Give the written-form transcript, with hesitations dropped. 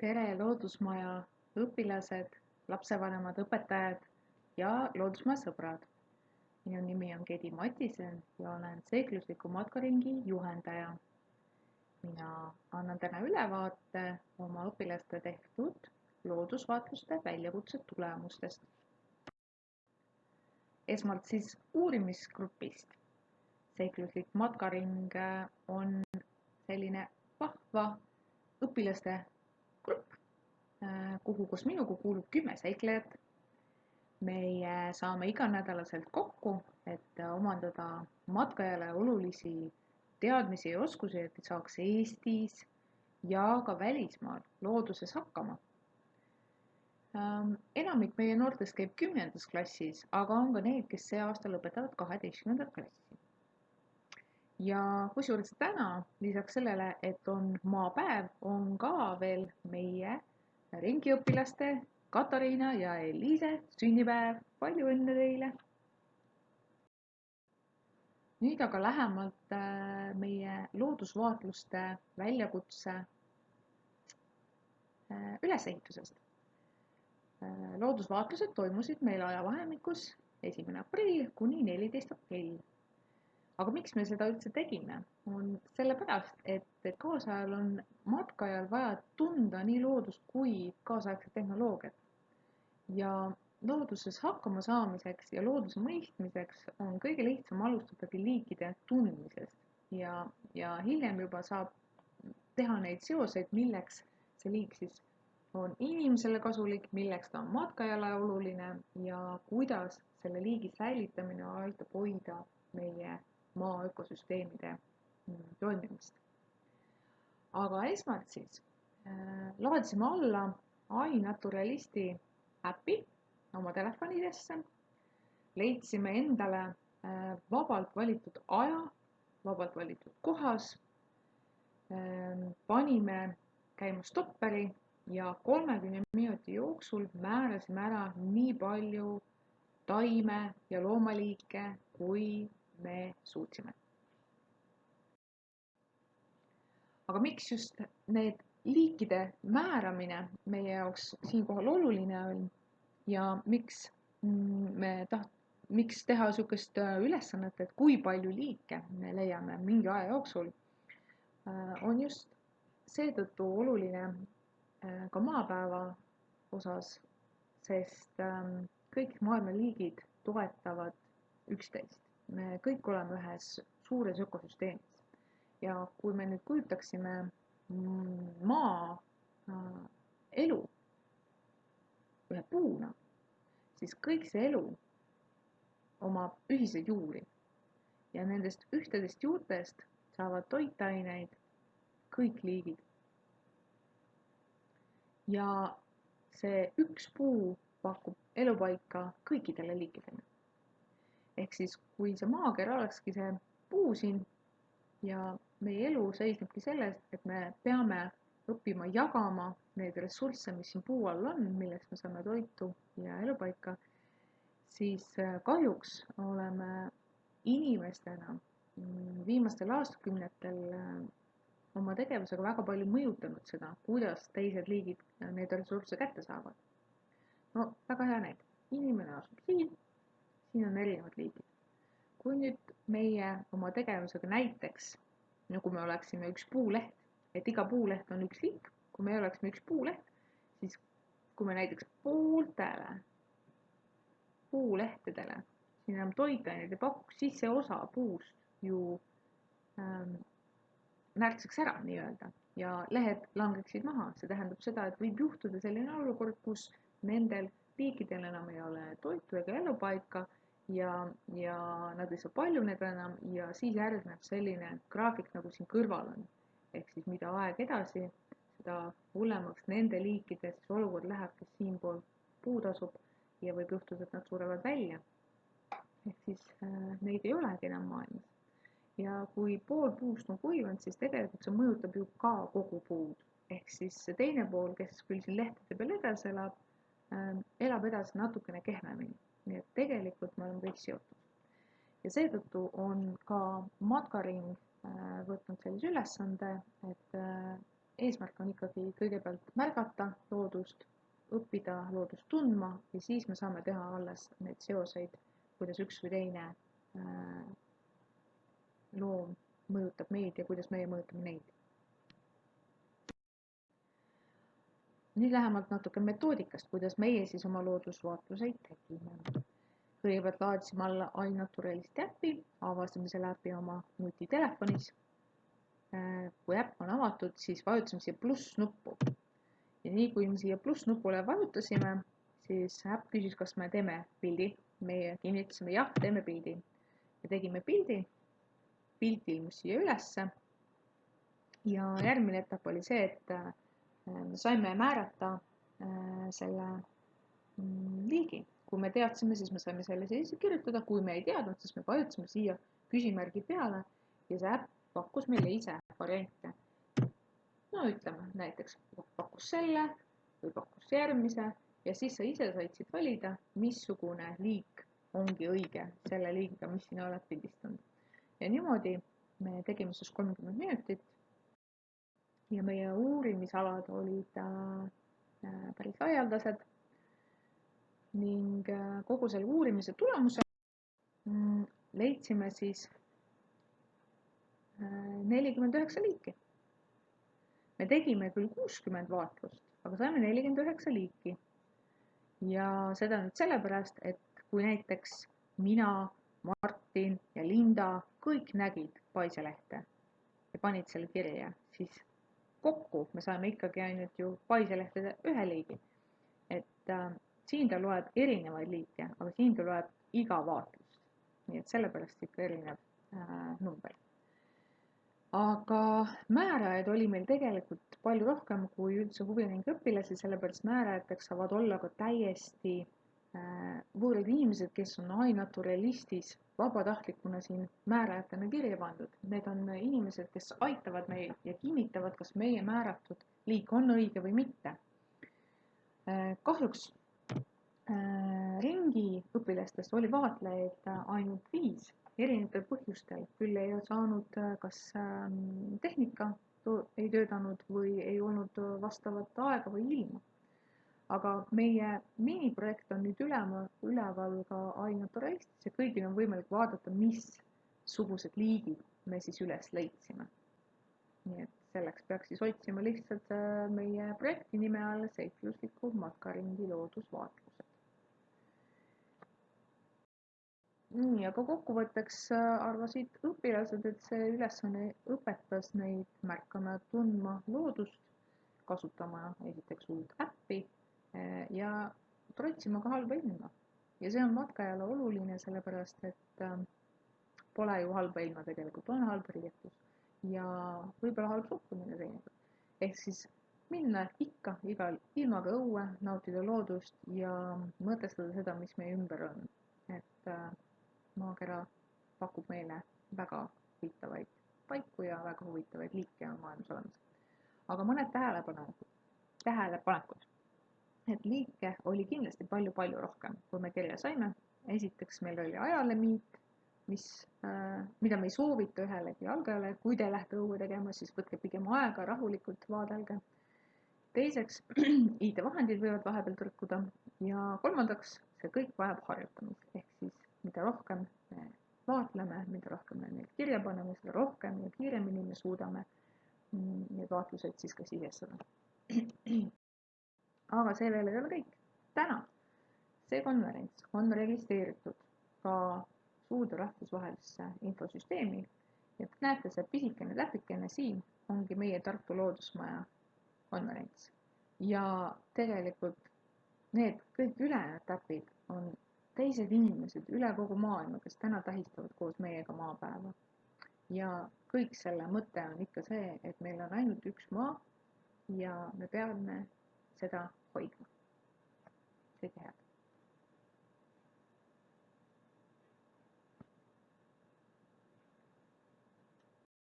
Tere, loodusmaja õpilased, lapsevanemad, õpetajad ja loodusmaja sõbrad. Minu nimi on Kedi Matisen ja olen seiklusliku matkaringi juhendaja. Mina annan täna ülevaate oma õpilaste tehtud loodusvaatluste väljakutse tulemustest. Esmalt siis uurimisgrupist. Seikluslik matkaring on selline vahva õpilaste grupp, kuhu koos minuga kuulub 10 seiklejat. Meie saame iganädalaselt kokku, et omandada matkajale olulisi teadmisi ja oskusi, et saaks Eestis ja ka välismaal looduses hakkama. Enamik meie noortest käib 10. klassis, aga on ka need, kes see aasta lõpetavad 12. klassi. Ja kusjuures täna lisaks sellele, et on maapäev, on ka veel meie ringiõpilaste Katariina ja Eliise sünnipäev. Palju õnne teile! Nüüd aga lähemalt meie loodusvaatluste väljakutse ülesehitusest. Loodusvaatlused toimusid meil ajavahemikus 1. aprill kuni 14. aprill. Aga miks me seda üldse tegime? On sellepärast, et kaasajal on matkajal vaja tunda nii loodust kui kaasaegset tehnoloogiat. Ja looduses hakkama saamiseks ja looduse mõistmiseks on kõige lihtsam alustadagi liikide tundmisest. Ja hiljem juba saab teha neid seoseid, milleks see liik siis on inimesele kasulik, milleks ta on matkajale oluline ja kuidas selle liigi säilitamine aitab hoida meie maa ökosüsteemide toimimist. Aga esmalt siis laadisime alla iNaturalisti äpi oma telefonidesse, leidsime endale vabalt valitud aja, vabalt valitud kohas, panime käima stopperi ja 30 minuti jooksul määrasime ära nii palju taime ja loomaliike, kui me suutsime. Aga miks just need liikide määramine meie jaoks siinkohal oluline on ja miks teha niisugust ülesannet, et kui palju liike me leiame mingi aja jooksul, on just seetõttu oluline ka maapäeva osas, sest kõik maailma liigid toetavad üksteist. Me kõik oleme ühes suures ökosüsteemis. Ja kui me nüüd kujutaksime maa elu ühe puuna, siis kõik see elu omab ühiseid juuri. Ja nendest ühtedest juurtest saavad toitaineid kõik liigid. Ja see üks puu pakub elupaika kõikidele liikidele. Ehk siis, kui see maakera olekski see puu siin ja meie elu seisnebki sellest, et me peame õppima jagama neid ressursse, mis siin puu all on, millest me saame toitu ja elupaika, siis kahjuks oleme inimestena viimastel aastakümnetel oma tegevusega väga palju mõjutanud seda, kuidas teised liigid neid ressursse kätte saavad. No väga hea näide. Inimene asub siin on erinevad liigid. Kui nüüd meie oma tegevusega näiteks, nagu me oleksime üks puuleht, et iga puuleht on üks liik, kui me oleksime üks puuleht, siis kui me näiteks pooltele puulehtedele siin enam toitaineid ei pakuks, siis see osa puust ju närtseks ära nii-öelda ja lehed langeksid maha. See tähendab seda, et võib juhtuda selline olukord, kus nendel liikidel enam ei ole toitu ega elupaika ja nad ei saa paljuneda enam ja siis järgneb selline graafik, nagu siin kõrval on. Ehk siis mida aeg edasi, seda hullemaks nende liikide olukord läheb, kes siinpool puud asub ja võib juhtuda, et nad surevad välja. Ehk siis neid ei olegi enam maailmas. Ja kui pool puust on kuivanud, siis tegelikult see mõjutab ju ka kogu puud. Ehk siis see teine pool, kes küll siin lehtede peal edasi elab edasi natukene kehvemini. Nii et tegelikult me oleme kõik seotud. Ja seetõttu on ka matkaring võtnud sellise ülesande, et eesmärk on ikkagi kõigepealt märgata loodust, õppida loodust tundma ja siis me saame teha alles neid seoseid, kuidas üks või teine loom mõjutab meid ja kuidas meie mõjutame neid. Nüüd lähemalt natuke metoodikast, kuidas meie siis oma loodusvaatluseid tegime. Kõigepealt laadisime alla iNaturalisti äppi, avasime selle äpi oma nutitelefonis. Kui äpp on avatud, siis vajutasime siia pluss-nuppu. Ja nii kui me siia pluss-nupule vajutasime, siis äpp küsis, kas me teeme pildi. Meie kinnitasime jah, teeme pildi. Ja tegime pildi. Pilt ilmus siia ülesse. Ja järgmine etapp oli see, et me saime määrata selle liigi. Kui me teadsime, siis me saime selle sisse kirjutada. Kui me ei teadnud, siis me vajutasime siia küsimärgi peale ja see äpp pakkus meile ise variante. No ütleme, näiteks pakkus selle või pakkus järgmise ja siis sa ise said siit valida, missugune liik ongi õige selle liigiga, mis sina oled pildistanud. Ja niimoodi me tegime siis 30 minutit. Ja meie uurimisalad olid päris laialdased ning kogu selle uurimise tulemusel leidsime siis 49 liiki. Me tegime küll 60 vaatlust, aga saime 49 liiki. Ja seda nüüd sellepärast, et kui näiteks mina, Martin ja Linda kõik nägid paiselehte ja panid selle kirja, siis kokku me saime ikkagi ainult ju paiselehtede ühe liigi. Et siin ta loeb erinevaid liike, aga siin ta loeb iga vaatlust. Nii et sellepärast ikka erinev number. Aga määrajaid oli meil tegelikult palju rohkem kui üldse huviringi õpilasi, sellepärast määrajateks saavad olla ka täiesti võõrad inimesed, kes on iNaturalistis vabatahtlikuna siin määrajatena kirja pandud. Need on inimesed, kes aitavad meil ja kinnitavad, kas meie määratud liik on õige või mitte. Kahjuks ringi õpilastest oli vaatlejaid ainult 5 erinevatel põhjustel. Küll ei saanud, kas tehnika ei töötanud või ei olnud vastavat aega või ilma. Aga meie miniprojekt on nüüd üleval ka iNaturalistis ja kõigil on võimalik vaadata, missugused liigid me siis üles leidsime. Nii et selleks peaks siis otsima lihtsalt meie projekti nime all seiklusliku matkaringi loodusvaatlused. Nii, aga kokkuvõtteks arvasid õpilased, et see ülesanne õpetas neid märkama ja tundma loodust, kasutama esiteks uut äppi ja trotsima ka halba ilma. Ja see on matkajale oluline, sellepärast et pole ju halba ilma, tegelikult on halb riietus ja võib-olla halb suhtumine teinekord. Ehk siis minna ikka igal ilmaga õue, nautida loodust ja mõtestada seda, mis meie ümber on. Et maakera pakub meile väga huvitavaid paiku ja väga huvitavaid liike on maailmas olemas. Aga mõned tähelepanekud. Et liike oli kindlasti palju rohkem, kui me kirja saime. Esiteks meil oli ajalimiit, mida me ei soovita ühelegi algajale. Kui te lähete õue tegema, siis võtke pigem aega, rahulikult vaadelge. Teiseks, IT-vahendid võivad vahepeal tõrkuda. Ja kolmandaks, see kõik vajab harjutamist. Ehk siis mida rohkem me vaatleme, mida rohkem me neid kirja paneme, seda rohkem ja kiiremini me suudame need vaatlused siis ka sisestada. Aga see veel ei ole kõik. Täna see konverents on registreeritud ka suurde rahvusvahelisse infosüsteemi. Ja näete, see pisikene täpikene siin ongi meie Tartu Loodusmaja konverents. Ja tegelikult need kõik ülejäänud täpid on teised inimesed üle kogu maailma, kes täna tähistavad koos meiega maapäeva. Ja kõik selle mõte on ikka see, et meil on ainult üks maa ja me peame seda hoidma. Kõike head.